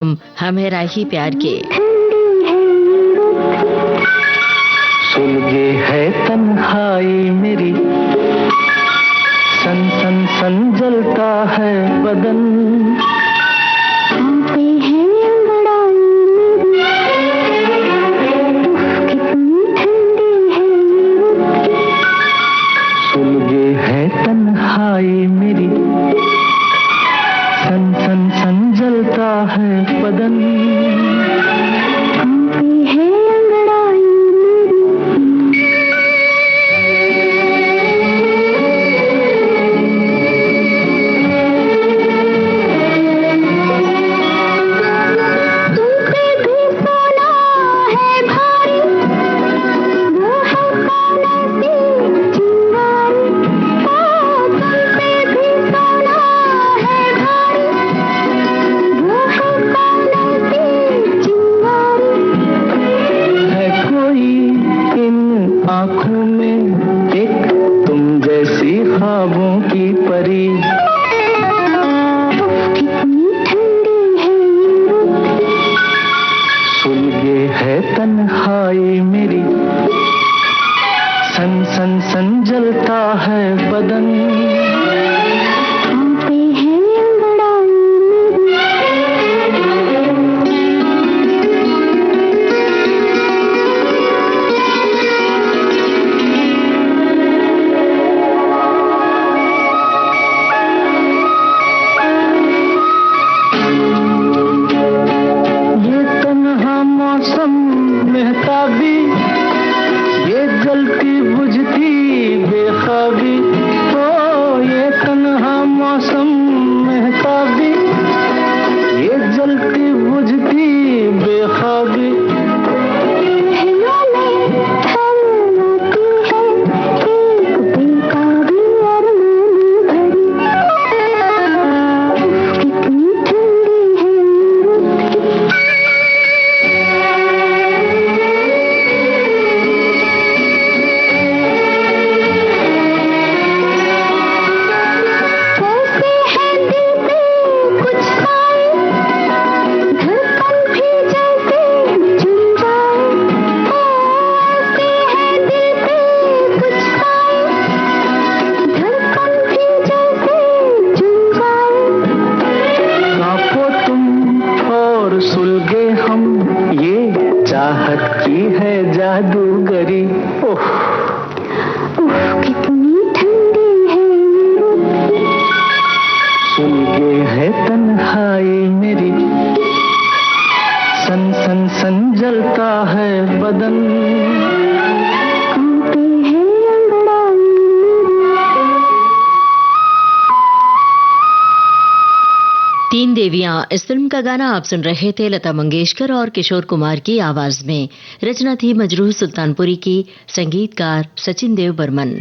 हम है राही प्यार के। सुलगे है तन्हाई मेरी, सन सन सन जलता है बदन। सुलगे है तन्हाई मेरी, सन सन सन जलता है बदन। आँखों में एक तुम जैसी ख्वाबों की परी, कितनी ठंडी है। सुलगे है तन्हाई मेरी, सन सन सन जलता है बदन। महताबी, ये जलती बुझती बेख्वाबी, ओ ये तन्हा मौसम महताबी, ये जलती बुझती बेख्वाबी। सुलगे हम, ये चाहत की है जादूगरी। ओह कितनी ठंडी है। सुलगे है तन्हाई मेरी, सन सन सन जलता है बदन। 3 देवियां, इस फिल्म का गाना आप सुन रहे थे लता मंगेशकर और किशोर कुमार की आवाज में। रचना थी मजरूह सुल्तानपुरी की, संगीतकार सचिन देव बर्मन।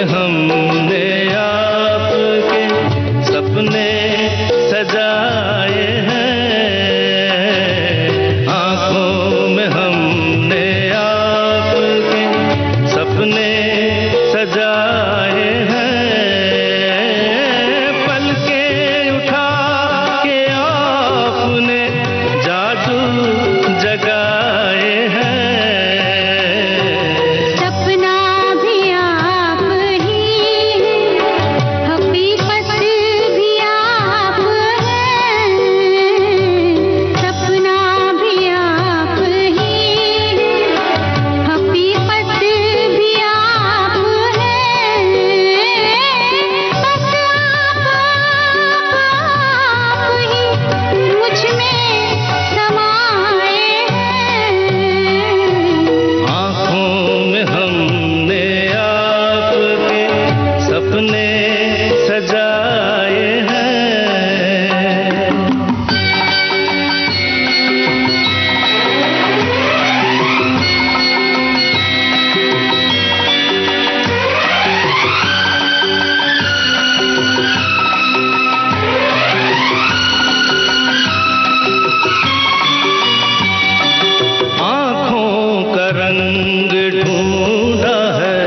हमने आपके सपने सजा ढूंढा है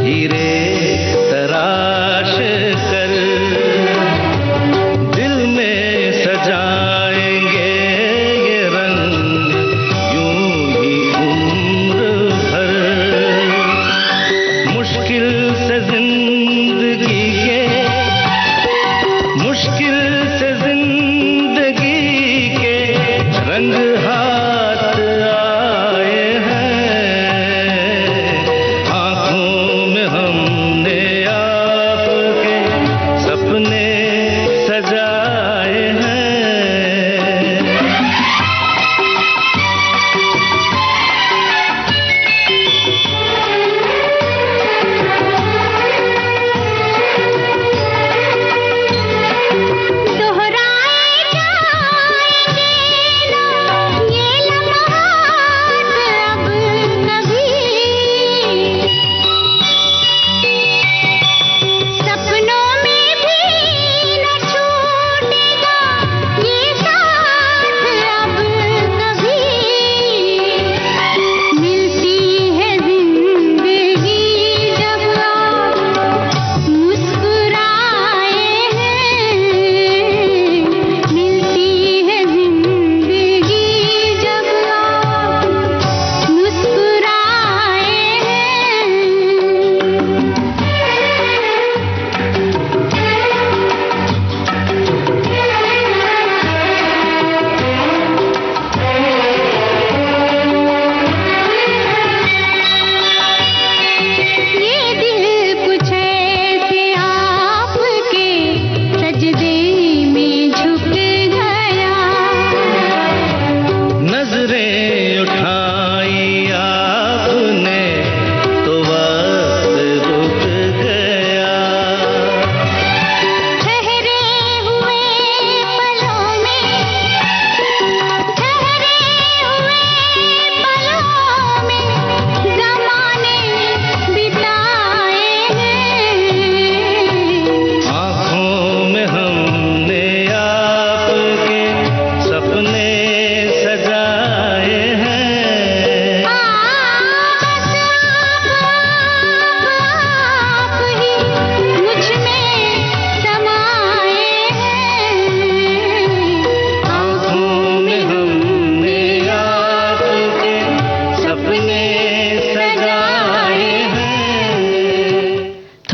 हीरे तराश कर, दिल में सजाएंगे ये रंग यूं ही उम्र भर। मुश्किल से जिंदगी के, मुश्किल से जिंदगी के रंग हाथ आए हैं, आंखों में हमने आपके सपने सजाए हैं।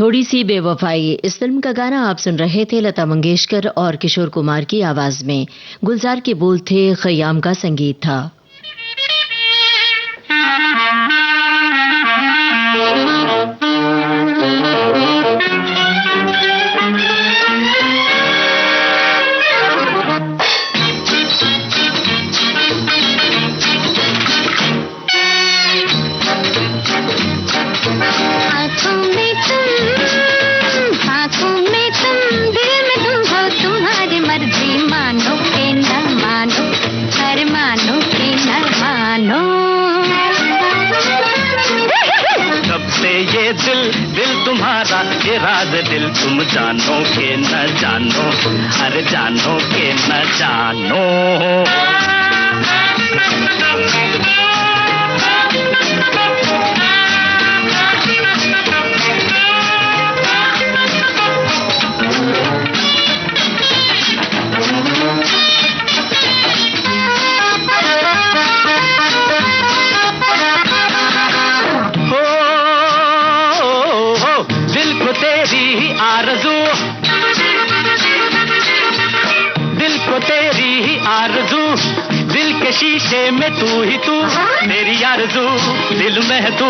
थोड़ी सी बेवफाई, इस फिल्म का गाना आप सुन रहे थे लता मंगेशकर और किशोर कुमार की आवाज में। गुलजार के बोल थे, खयाम का संगीत था। दिल तुम्हारा ये राज दिल तुम जानो के न जानो, अरे जानो के न जानो। आरज़ू दिल के शीशे में तू ही तू, तेरी आरज़ू दिल में है तू,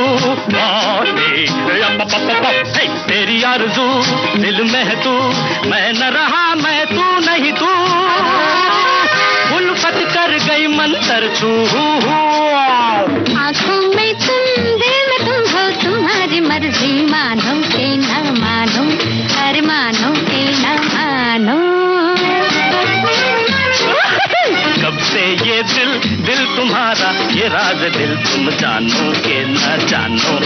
तेरी आरज़ू दिल में है तू, मैं न रहा मैं तू नहीं तू, उल्फत कर गई मंतर छू। आँखों में तुम दिल में तुम हो, तुम्हारी मर्जी मानो के न मानो, अरे मानो के न मानो। कब से ये दिल तुम्हारा ये राज दिल तुम जानो के न जानो,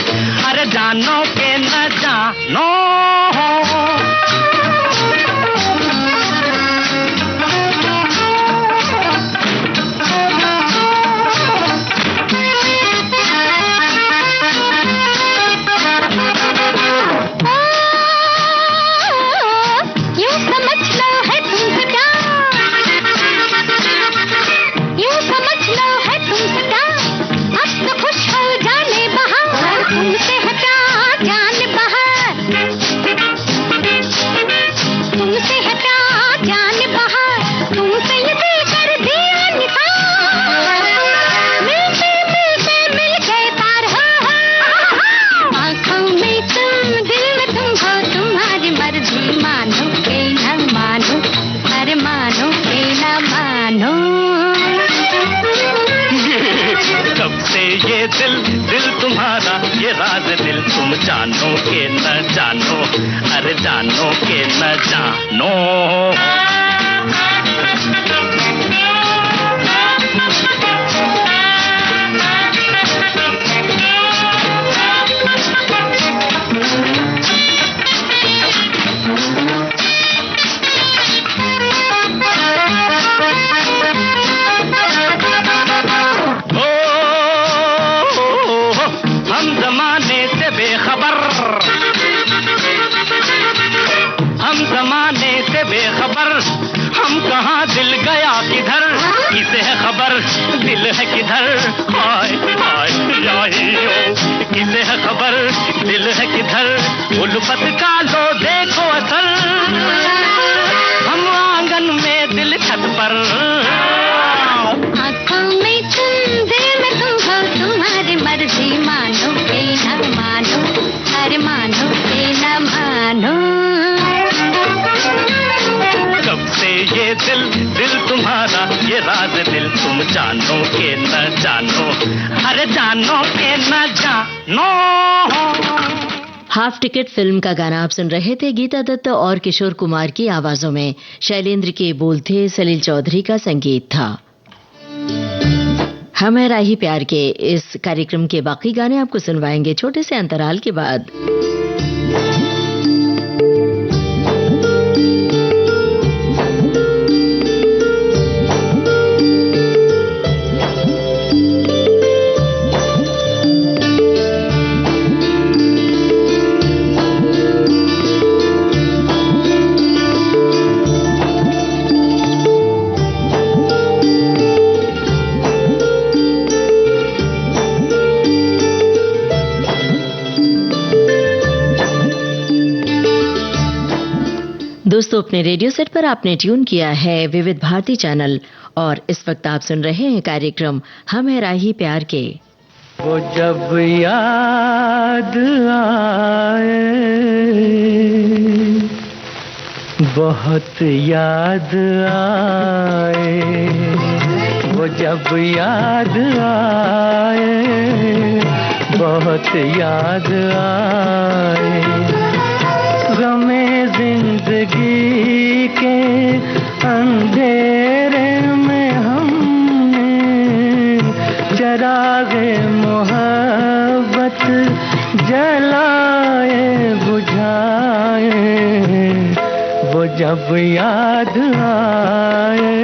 अरे जानो के न जानो। दिल दिल तुम्हारा ये राज दिल तुम जानो के न जानो, अरे जानो के न जानो। बेखबर हम कहाँ, दिल गया किधर, किसे है खबर दिल है किधर, हाय हाय याहियो, किसे है खबर दिल है किधर, उल्फत का लो देखो असर, हम आंगन में दिल छत पर, आँखों में तुम दिल में तुम हो, तुम्हारी मर्जी मानो के न मानो, अरे मानो के न मानो। ये दिल दिल तुम्हारा ये राज दिल तुम जानो के न जानो, अरे जानो के न जानो। हाफ टिकट फिल्म का गाना आप सुन रहे थे। गीता दत्त और किशोर कुमार की आवाजों में शैलेंद्र के बोल थे, सलील चौधरी का संगीत था। हम है राही प्यार के इस कार्यक्रम के बाकी गाने आपको सुनवाएंगे छोटे से अंतराल के बाद। दोस्तों, अपने रेडियो सेट पर आपने ट्यून किया है विविध भारती चैनल और इस वक्त आप सुन रहे हैं कार्यक्रम हम है राही प्यार के। वो जब याद आए, बहुत याद आए, वो जब याद आए, बहुत याद आए, गमे जिंदगी के अंधेरे में हमने चरागे मोहब्बत जलाए बुझाए, वो जब याद आए,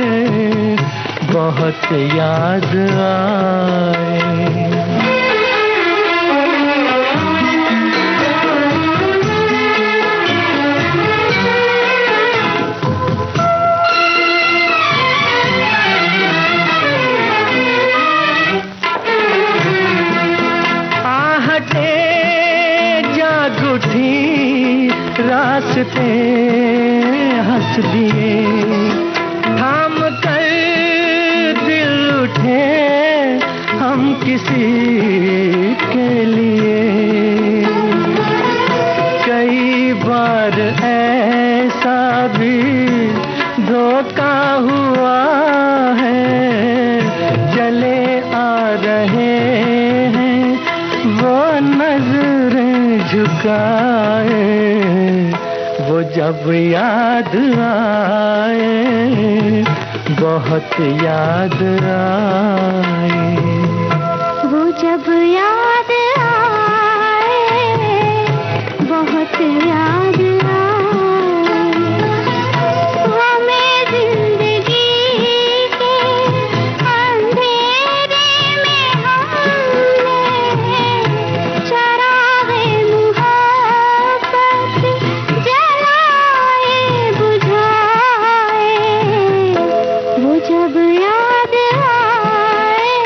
बहुत याद आए। रास्ते हंस दिए, थाम कर दिल उठे हम किसी के लिए, कई बार ऐसा भी धोखा हुआ है, चले आ रहे हैं वो नजरें झुकाए, वो जब याद आए, बहुत याद आए, वो जब याद आए, बहुत याद आए, वो मैं जिंदगी के अंधेरे में हमने चरागे मुहब्बत जलाए बुझाए, वो जब याद आए,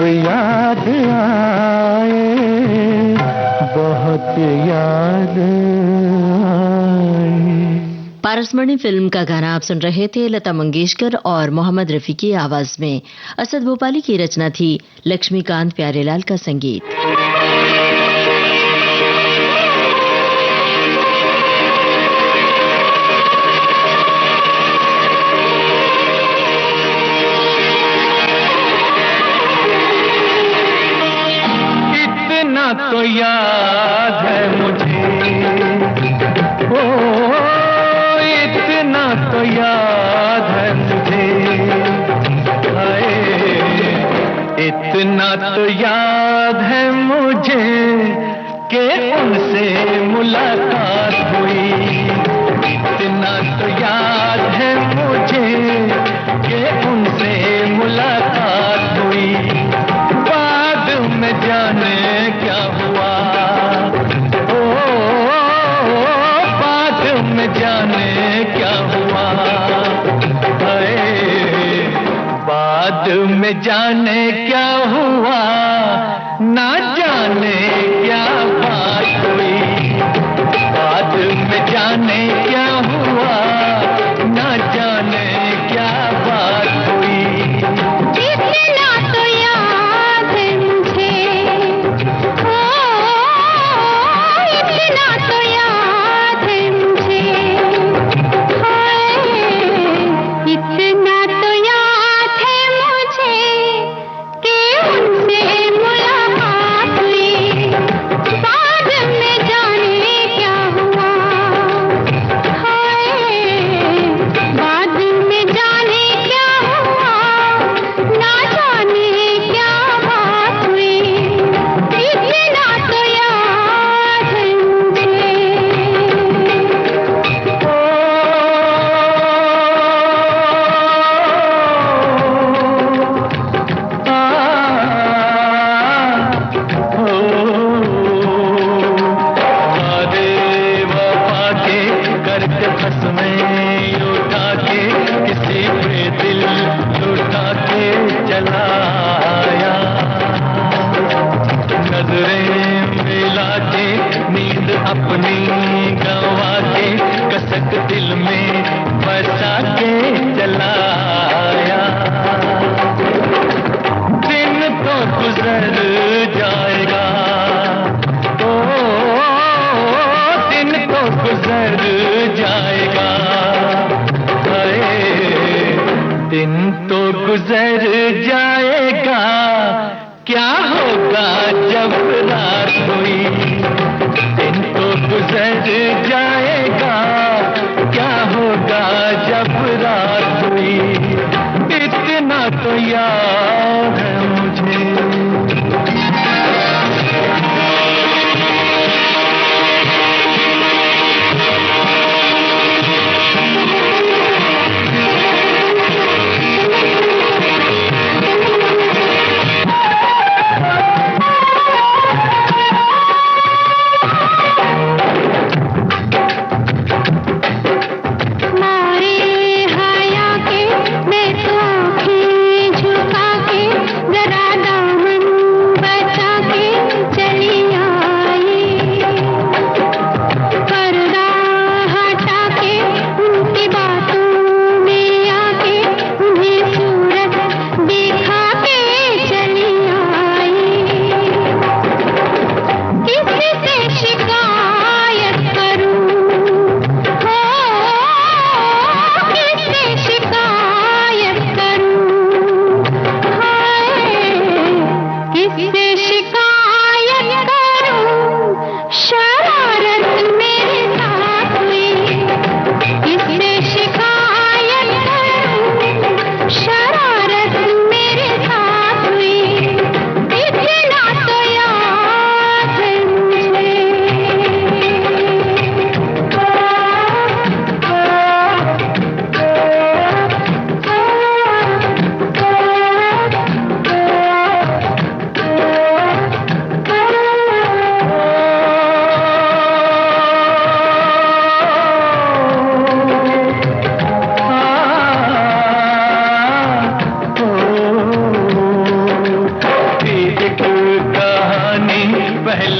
याद आए, बहुत याद आए। पारसमणि फिल्म का गाना आप सुन रहे थे लता मंगेशकर और मोहम्मद रफी की आवाज में। असद भोपाली की रचना थी, लक्ष्मीकांत प्यारेलाल का संगीत। तो याद है मुझे, ओ इतना तो याद है मुझे, हाय इतना तो याद है मुझे कि उनसे मुलाकात हुई। इतना तो याद है मुझे कि उनसे मुलाकात हुई। बाद में जाने क्या हुआ, ओ बाद में जाने क्या हुआ, बाद में जाने क्या हुआ, ना जाने क्या बात हुई। बाद में जाने क्या हुआ, ना जाने क्या बात हुई। इतना तो याद है मुझे, ओ इतना तो याद है मुझे, हाय इतना तो याद है मुझे कि उनसे मुलाकात हुई। बाद में जाने क्या हुआ, हाय बाद में जाने क्या हुआ, ना जाने क्या बात हुई। इतना तो याद है मुझे। करके फंस में उठा के किसी पे दिल लुटा के चलाया। नजरें मिला के नींद अपनी गंवा के कसक दिल में बसा के चलाया। दिन तो गुजर जाएगा, ओ दिन तो गुजर जाएगा, दिन तो गुजर जाएगा, क्या होगा जब रात हुई। दिन तो गुजर जाएगा, क्या होगा जब रात हुई। इतना तो याद है मुझे।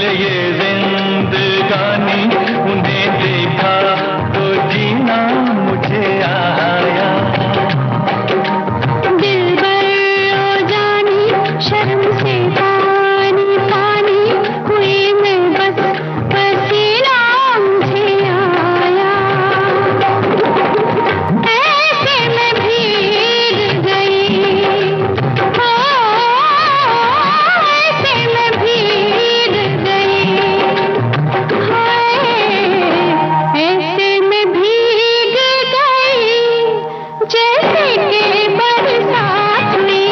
मिले ये जिंदगानी, उन्हें देखा तो जीना मुझे आया। दिलबर ओ जानी, शर्म से पानी पानी हुई मैं, बस पसीना मुझे आया। ऐसे में भीग गई, ऐसे में भीग गई, ऐसे में भीग गई, जैसे कि बरसात हुई।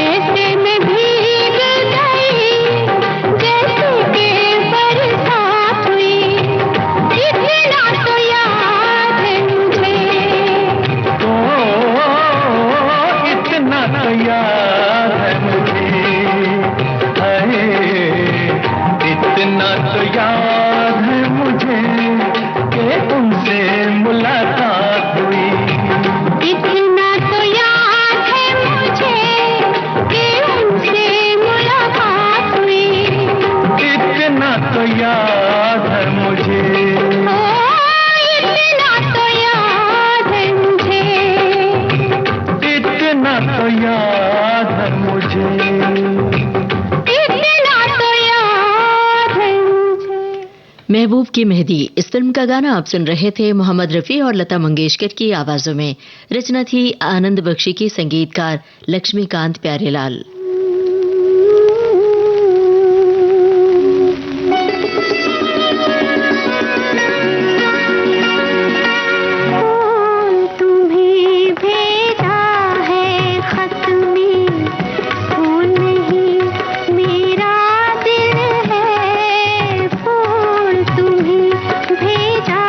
ऐसे में भीग गई, जैसे कि बरसात हुई। इतना तो याद है मुझे, ओ, इतना तो याद है मुझे, हाय, इतना तो याद है मुझे कि उनसे मुलाकात हुई। इतना तो याद है मुझे कि उनसे मुलाकात हुई। इतना तो याद है मुझे, ओ, इतना तो याद है मुझे, इतना तो याद है मुझे। इतना तो याद है मुझे। महबूब की मेहंदी इस फिल्म का गाना आप सुन रहे थे मोहम्मद रफी और लता मंगेशकर की आवाजों में। रचना थी आनंद बख्शी की, संगीतकार लक्ष्मीकांत प्यारेलाल। तुम्हें भेजा है खत में, फूल नहीं मेरा दिल है। फूल तुम्हें भेजा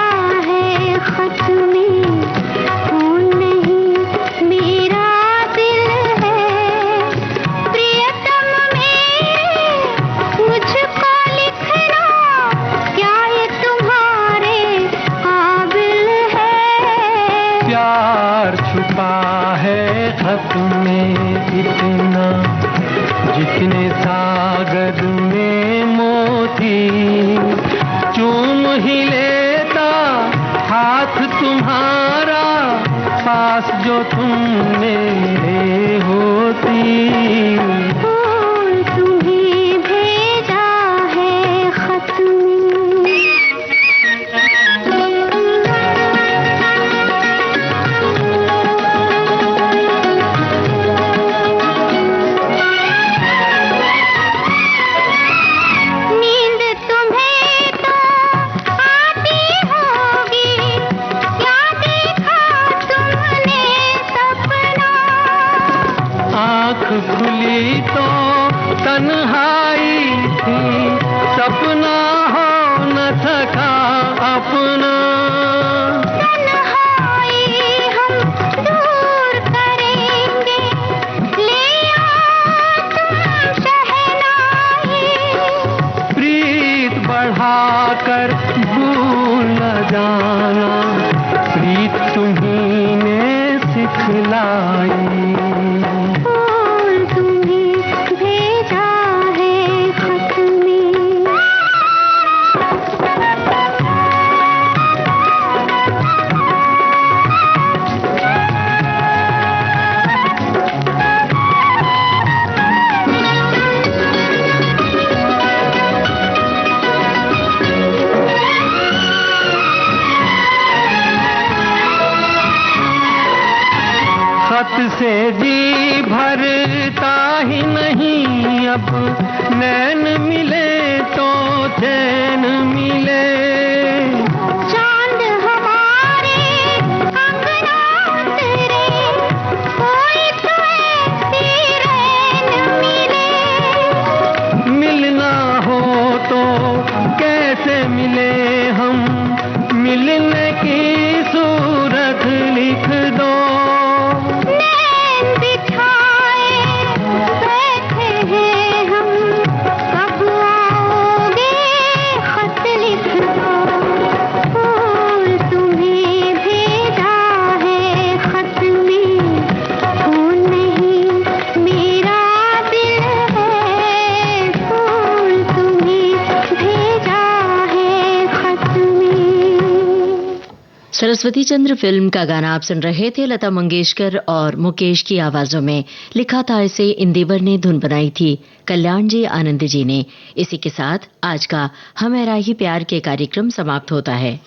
है खत में, फूल नहीं मेरा दिल है। प्रियतम मेरे मुझको लिखना, क्या ये तुम्हारे काबिल है? प्यार छुपा है खत में इतना, जितने सागर में मोती। चूम ही लेता हाथ तुम्हारा, पास जो तुम मेरे होती। फूल तुम्हें भेजा है खत में। नींद तुम्हें तो आती होगी, क्या देखा तुमने सपना? आँख खुली तो तन्हाई थी, सपना हो न सका अपना। तन्हाई हम दूर करेंगे, ले आओ तुम शहनाई। प्रीत बढ़ाकर भूल न जाना, प्रीत तुम्हीं ने सिखलाई। फूल तुम्हें भेजा है खत में। खत से जी भरता ही नहीं, अब नैन मिले तो चैन मिले। चांद हमारे अंगना उतरे, कोई तो ऐसी रैन मिले। मिलना हो तो कैसे मिले हम, मिलने की सूरत लिख दो। नैन बिछाए बैठे हैं हम, कब आओगे खत लिख दो। फूल तुम्हें भेजा है खत में, फूल नहीं मेरा दिल है। फूल तुम्हें सरस्वती चंद्र फिल्म का गाना आप सुन रहे थे। लता मंगेशकर और मुकेश की आवाजों में लिखा था इसे इंदिवर ने, धुन बनाई थी कल्याण जी आनंद जी ने। इसी के साथ आज का हम है राही प्यार के कार्यक्रम समाप्त होता है।